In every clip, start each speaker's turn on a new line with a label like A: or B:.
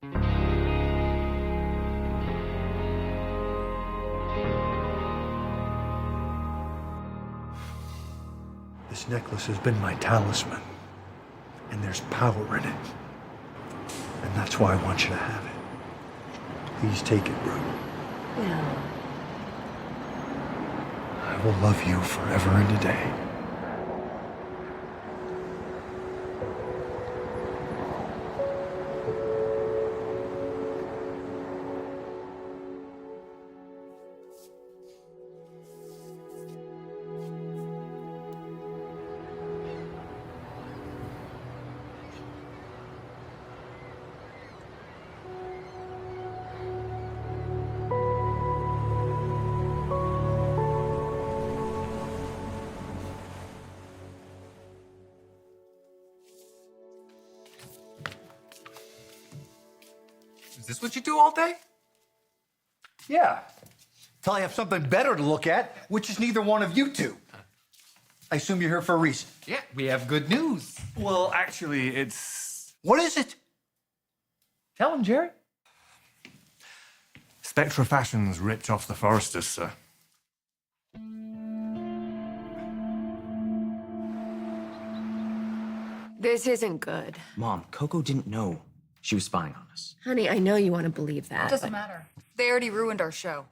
A: This necklace has been my talisman, and there's power in it. And that's why I want you to have it. Please take it, Brooke.
B: Yeah.
A: I will love you forever and a day.
C: Is this what you do all day?
D: Yeah. Till I have something better to look at, which is neither one of you two. I assume you're here for a reason.
C: Yeah, we have good news.
E: Well, actually, it's...
D: What is it?
C: Tell him, Jerry.
E: Spectra Fashions ripped off the Foresters, sir.
B: This isn't good.
F: Mom, Coco didn't know she was spying on us.
B: Honey, I know you want to believe that.
G: It doesn't matter. They already ruined our show.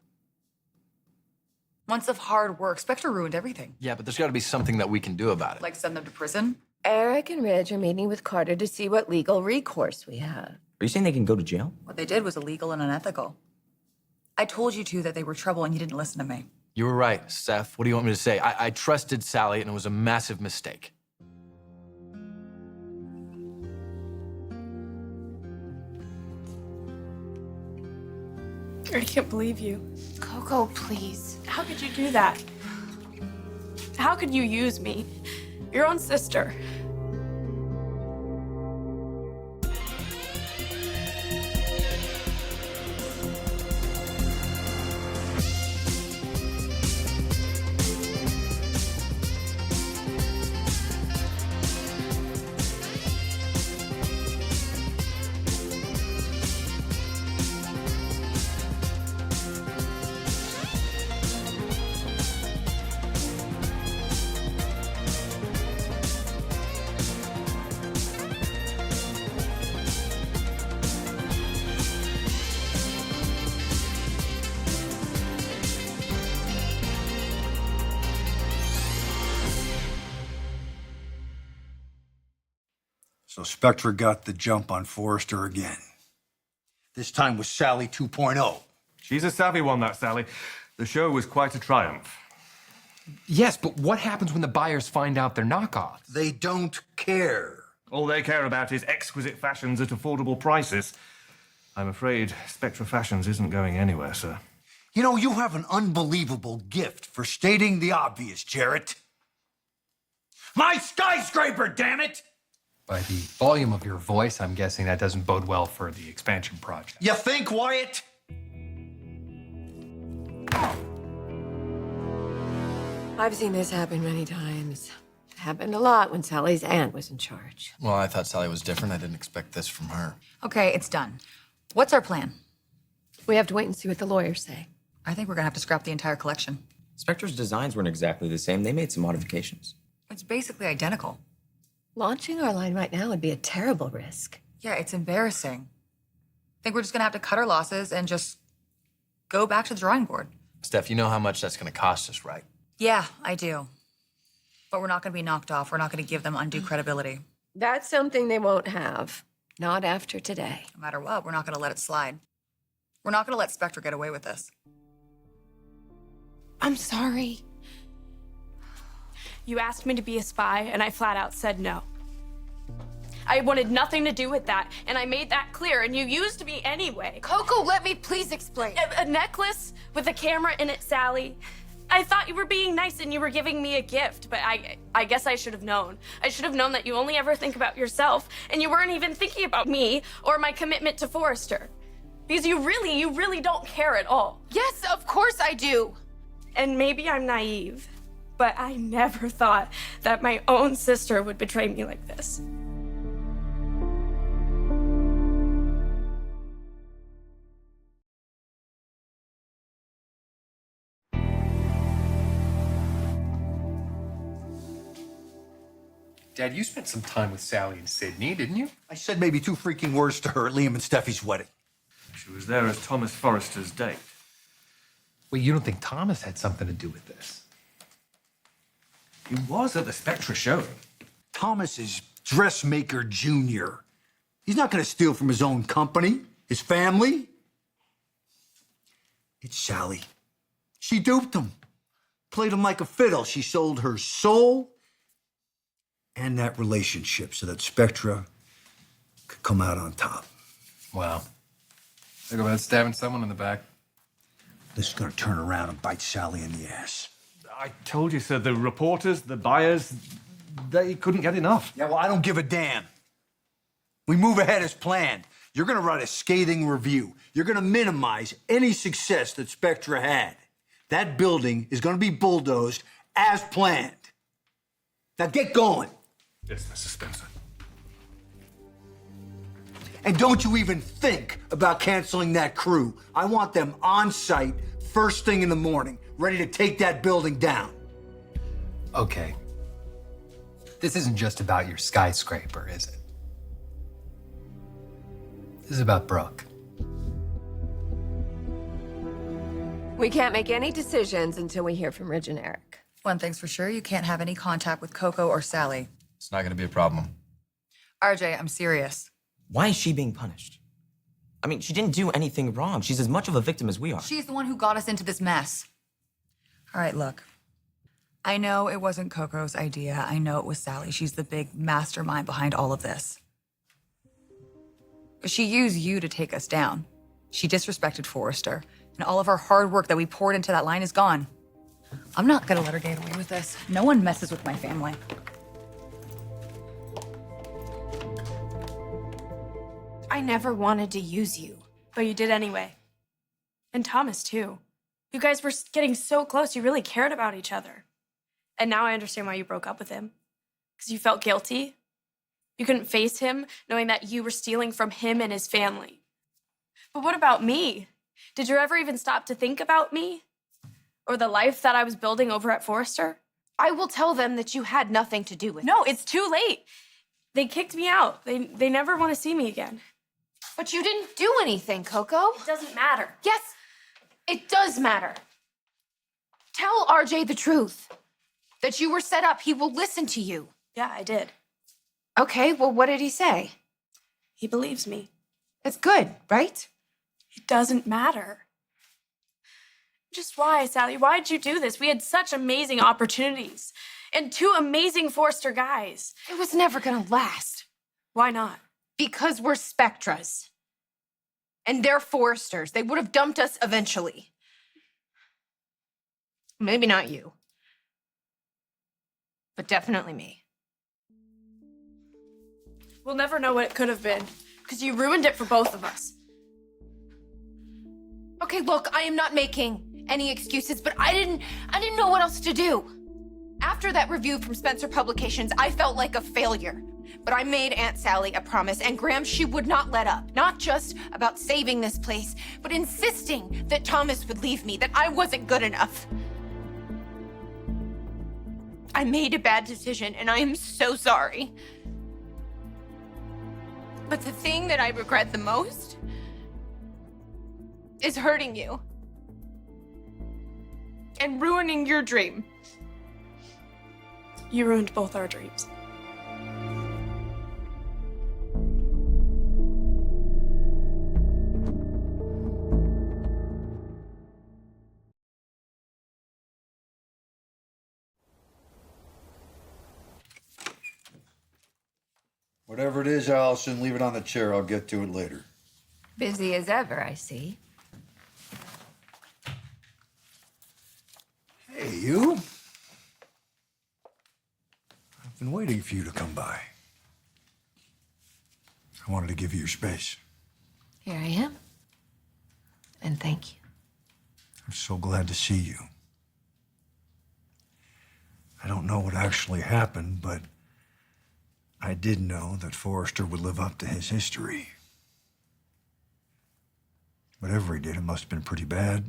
G: Months of hard work. Spectre ruined everything.
C: Yeah, but there's got to be something that we can do about it.
G: Like send them to prison?
B: Eric and Ridge are meeting with Carter to see what legal recourse we have.
F: Are you saying they can go to jail?
G: What they did was illegal and unethical. I told you two that they were trouble and you didn't listen to me.
C: You were right, Steph. What do you want me to say? I trusted Sally, and it was a massive mistake.
H: I can't believe you.
I: Coco, please.
H: How could you do that? How could you use me? Your own sister.
D: So Spectra got the jump on Forrester again. This time with Sally 2.0.
E: She's a savvy one, that Sally. The show was quite a triumph.
C: Yes, but what happens when the buyers find out they're knockoffs?
D: They don't care.
E: All they care about is exquisite fashions at affordable prices. I'm afraid Spectra Fashions isn't going anywhere, sir.
D: You know, you have an unbelievable gift for stating the obvious, Jarrett. My skyscraper, damn it!
J: By the volume of your voice, I'm guessing that doesn't bode well for the expansion project.
D: You think, Wyatt?
B: I've seen this happen many times. It happened a lot when Sally's aunt was in charge.
C: Well, I thought Sally was different. I didn't expect this from her.
G: Okay, it's done. What's our plan?
B: We have to wait and see what the lawyers say.
G: I think we're gonna have to scrap the entire collection.
F: Spectra's designs weren't exactly the same. They made some modifications.
G: It's basically identical.
B: Launching our line right now would be a terrible risk.
G: Yeah, it's embarrassing. I think we're just gonna have to cut our losses and just go back to the drawing board.
C: Steph, you know how much that's going to cost us, right?
G: Yeah, I do. But we're not gonna be knocked off. We're not gonna give them undue credibility.
B: That's something they won't have. Not after today.
G: No matter what, we're not gonna let it slide. We're not gonna let Spectre get away with this.
H: I'm sorry. You asked me to be a spy, and I flat out said no. I wanted nothing to do with that, and I made that clear, and you used me anyway.
I: Coco, let me please explain.
H: A necklace with a camera in it, Sally. I thought you were being nice and you were giving me a gift, but I guess I should have known. I should have known that you only ever think about yourself, and you weren't even thinking about me or my commitment to Forrester. Because you really don't care at all.
I: Yes, of course I do.
H: And maybe I'm naive, but I never thought that my own sister would betray me like this.
J: Dad, you spent some time with Sally and Sydney, didn't you?
D: I said maybe 2 freaking words to her at Liam and Steffi's wedding.
E: She was there as Thomas Forrester's date.
J: Wait, you don't think Thomas had something to do with this?
E: He was at the Spectra showing.
D: Thomas is Dressmaker Jr. He's not going to steal from his own company, his family. It's Sally. She duped him, played him like a fiddle. She sold her soul and that relationship so that Spectra could come out on top.
J: Wow. Think about stabbing someone in the back.
D: This is going to turn around and bite Sally in the ass.
E: I told you, sir, the reporters, the buyers, they couldn't get enough.
D: Yeah, well, I don't give a damn. We move ahead as planned. You're going to write a scathing review. You're going to minimize any success that Spectra had. That building is going to be bulldozed as planned. Now get going.
E: Yes, Mr. Spencer.
D: And don't you even think about canceling that crew. I want them on site first thing in the morning, ready to take that building down.
J: Okay. This isn't just about your skyscraper, is it? This is about Brooke.
B: We can't make any decisions until we hear from Ridge and Eric.
G: One thing's for sure, you can't have any contact with Coco or Sally.
C: It's not gonna be a problem.
G: RJ, I'm serious.
F: Why is she being punished? I mean, she didn't do anything wrong. She's as much of a victim as we are.
G: She's the one who got us into this mess. All right, look. I know it wasn't Coco's idea. I know it was Sally. She's the big mastermind behind all of this. But she used you to take us down. She disrespected Forrester. And all of our hard work that we poured into that line is gone. I'm not gonna let her get away with this. No one messes with my family.
I: I never wanted to use you.
H: But you did anyway. And Thomas, too. You guys were getting so close. You really cared about each other. And now I understand why you broke up with him. Because you felt guilty. You couldn't face him, knowing that you were stealing from him and his family. But what about me? Did you ever even stop to think about me? Or the life that I was building over at Forrester?
I: I will tell them that you had nothing to do with it.
H: No, it's too late. They kicked me out. They never want to see me again.
I: But you didn't do anything, Coco.
H: It doesn't matter.
I: Yes, it does matter. Tell RJ the truth. That you were set up. He will listen to you.
H: Yeah, I did.
I: Okay, well, what did he say?
H: He believes me.
I: That's good, right?
H: It doesn't matter. Just why, Sally? Why'd you do this? We had such amazing opportunities. And 2 amazing Forrester guys.
I: It was never gonna last.
H: Why not?
I: Because we're Spectras. And they're Forresters. They would have dumped us eventually. Maybe not you. But definitely me.
H: We'll never know what it could have been. Because you ruined it for both of us.
I: Okay, look, I am not making any excuses, but I didn't know what else to do. After that review from Spencer Publications, I felt like a failure. But I made Aunt Sally a promise, and Graham, she would not let up. Not just about saving this place, but insisting that Thomas would leave me, that I wasn't good enough. I made a bad decision, and I am so sorry. But the thing that I regret the most is hurting you. And ruining your dream.
H: You ruined both our dreams.
A: Whatever it is, Allison, leave it on the chair. I'll get to it later.
B: Busy as ever, I see.
A: Hey, you. I've been waiting for you to come by. I wanted to give you your space.
B: Here I am. And thank you.
A: I'm so glad to see you. I don't know what actually happened, but I did know that Forrester would live up to his history. Whatever he did, it must have been pretty bad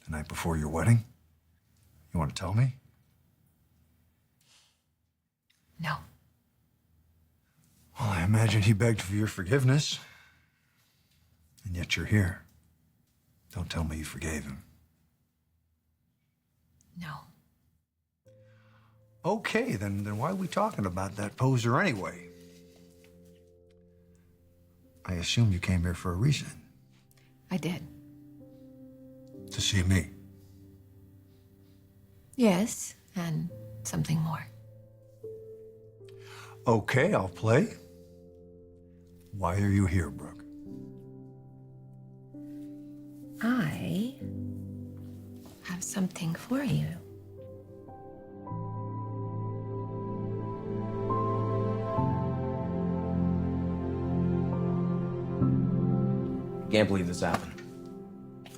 A: the night before your wedding. You want to tell me?
B: No.
A: Well, I imagine he begged for your forgiveness. And yet you're here. Don't tell me you forgave him.
B: No.
A: Okay, then why are we talking about that poser anyway? I assume you came here for a reason.
B: I did.
A: To see me.
B: Yes, and something more.
A: Okay, I'll play. Why are you here, Brooke?
B: I have something for you.
F: I can't believe this happened.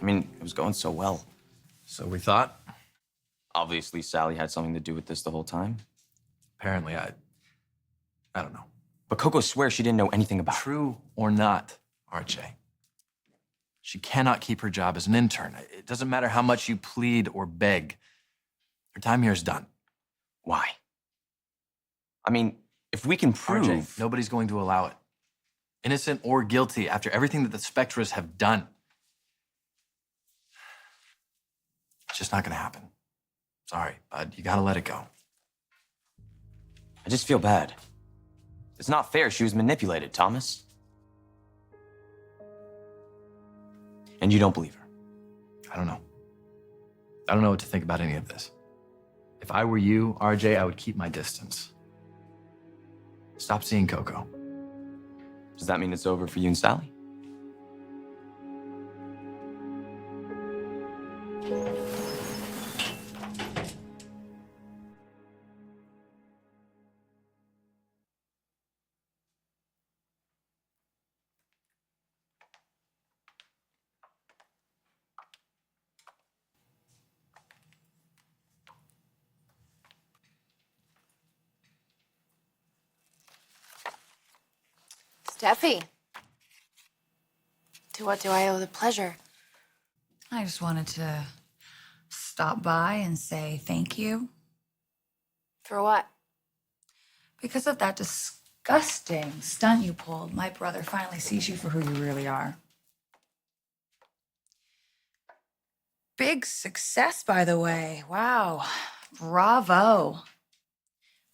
F: I mean, it was going so well.
C: So we thought.
F: Obviously, Sally had something to do with this the whole time.
C: Apparently, I don't know.
F: But Coco swears she didn't know anything about it.
C: True or not, RJ, she cannot keep her job as an intern. It doesn't matter how much you plead or beg. Her time here is done.
F: Why? I mean, if we can prove...
C: RJ, nobody's going to allow it. Innocent or guilty, after everything that the Spectras have done. It's just not gonna happen. Sorry, bud. You gotta let it go.
F: I just feel bad. It's not fair she was manipulated, Thomas. And you don't believe her?
C: I don't know. I don't know what to think about any of this. If I were you, RJ, I would keep my distance. Stop seeing Coco.
F: Does that mean it's over for you and Sally?
I: Steffi. To what do I owe the pleasure?
G: I just wanted to stop by and say thank you.
I: For what?
G: Because of that disgusting stunt you pulled, my brother finally sees you for who you really are. Big success, by the way. Wow. Bravo.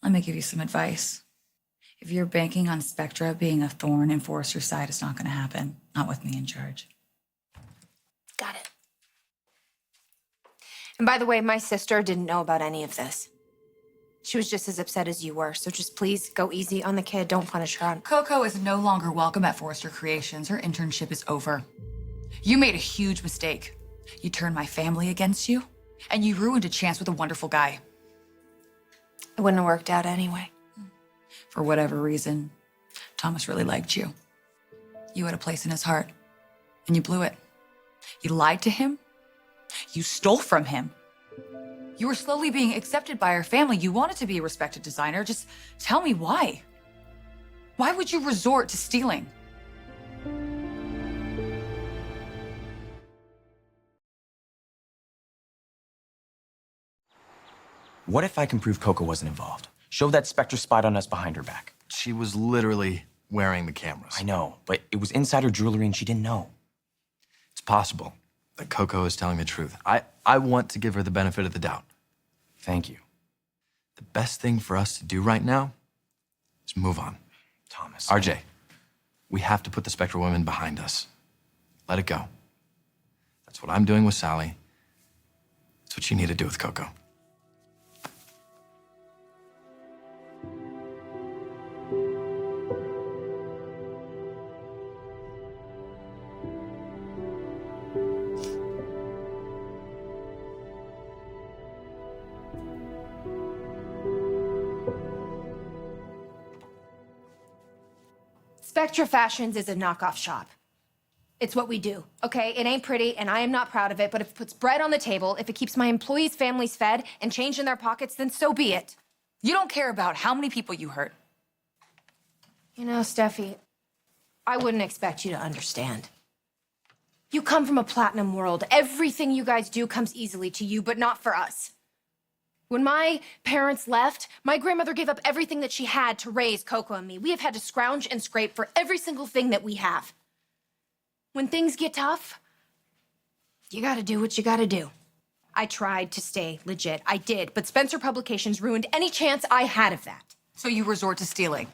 G: Let me give you some advice. If you're banking on Spectra being a thorn in Forrester's side, it's not going to happen. Not with me in charge.
I: Got it. And by the way, my sister didn't know about any of this. She was just as upset as you were, so just please go easy on the kid. Don't punish her on...
G: Coco is no longer welcome at Forrester Creations. Her internship is over. You made a huge mistake. You turned my family against you, and you ruined a chance with a wonderful guy.
I: It wouldn't have worked out anyway.
G: For whatever reason, Thomas really liked you. You had a place in his heart, and you blew it. You lied to him. You stole from him. You were slowly being accepted by our family. You wanted to be a respected designer. Just tell me why. Why would you resort to stealing?
F: What if I can prove Coco wasn't involved? Show that Spectra spied on us behind her back.
C: She was literally wearing the cameras.
F: I know, but it was insider jewelry and she didn't know.
C: It's possible that Coco is telling the truth. I want to give her the benefit of the doubt.
F: Thank you.
C: The best thing for us to do right now is move on.
F: Thomas.
C: RJ, we have to put the Spectra women behind us. Let it go. That's what I'm doing with Sally. That's what you need to do with Coco.
I: Spectra Fashions is a knockoff shop. It's what we do, okay? It ain't pretty, and I am not proud of it, but if it puts bread on the table, if it keeps my employees' families fed and change in their pockets, then so be it.
G: You don't care about how many people you hurt.
I: You know, Steffi, I wouldn't expect you to understand. You come from a platinum world. Everything you guys do comes easily to you, but not for us. When my parents left, my grandmother gave up everything that she had to raise Coco and me. We have had to scrounge and scrape for every single thing that we have. When things get tough, you gotta do what you gotta do. I tried to stay legit. I did, but Spencer Publications ruined any chance I had of that.
G: So you resort to stealing.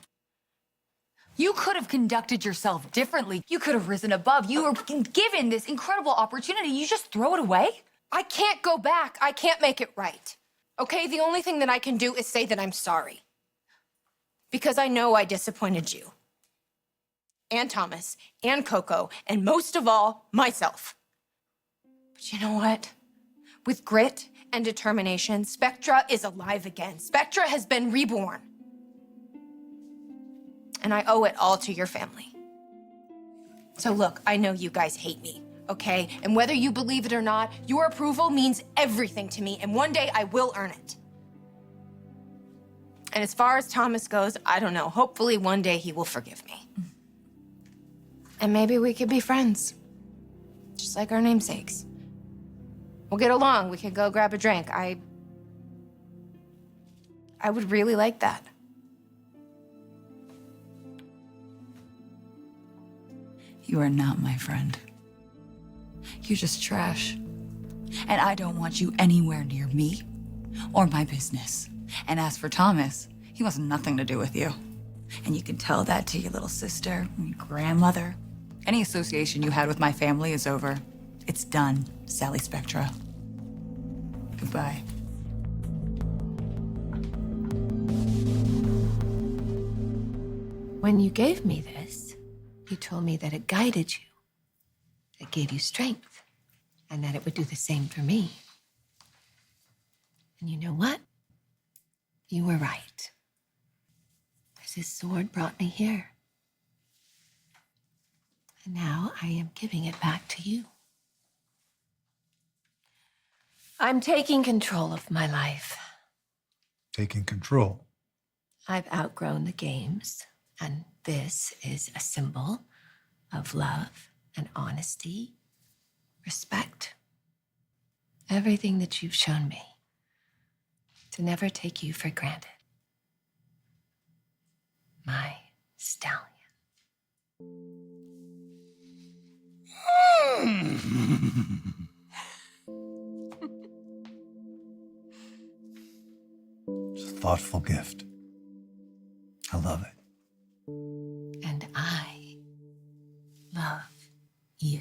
G: You could have conducted yourself differently. You could have risen above. You were given this incredible opportunity. You just throw it away?
I: I can't go back. I can't make it right. Okay, the only thing that I can do is say that I'm sorry. Because I know I disappointed you. And Thomas, and Coco, and most of all, myself. But you know what? With grit and determination, Spectra is alive again. Spectra has been reborn. And I owe it all to your family. So look, I know you guys hate me, okay? And whether you believe it or not, your approval means everything to me, and one day I will earn it. And as far as Thomas goes, I don't know. Hopefully one day he will forgive me. And maybe we could be friends. Just like our namesakes. We'll get along. We could go grab a drink. I would really like that.
G: You are not my friend. You're just trash. And I don't want you anywhere near me or my business. And as for Thomas, he wants nothing to do with you. And you can tell that to your little sister, and your grandmother. Any association you had with my family is over. It's done, Sally Spectra. Goodbye.
B: When you gave me this, you told me that it guided you, it gave you strength, and that it would do the same for me. And you know what? You were right. Because his sword brought me here. And now I am giving it back to you. I'm taking control of my life.
A: Taking control.
B: I've outgrown the games, and this is a symbol of love and honesty, respect. Everything that you've shown me. To never take you for granted. My stallion.
A: It's a thoughtful gift. I love it.
B: And I love you.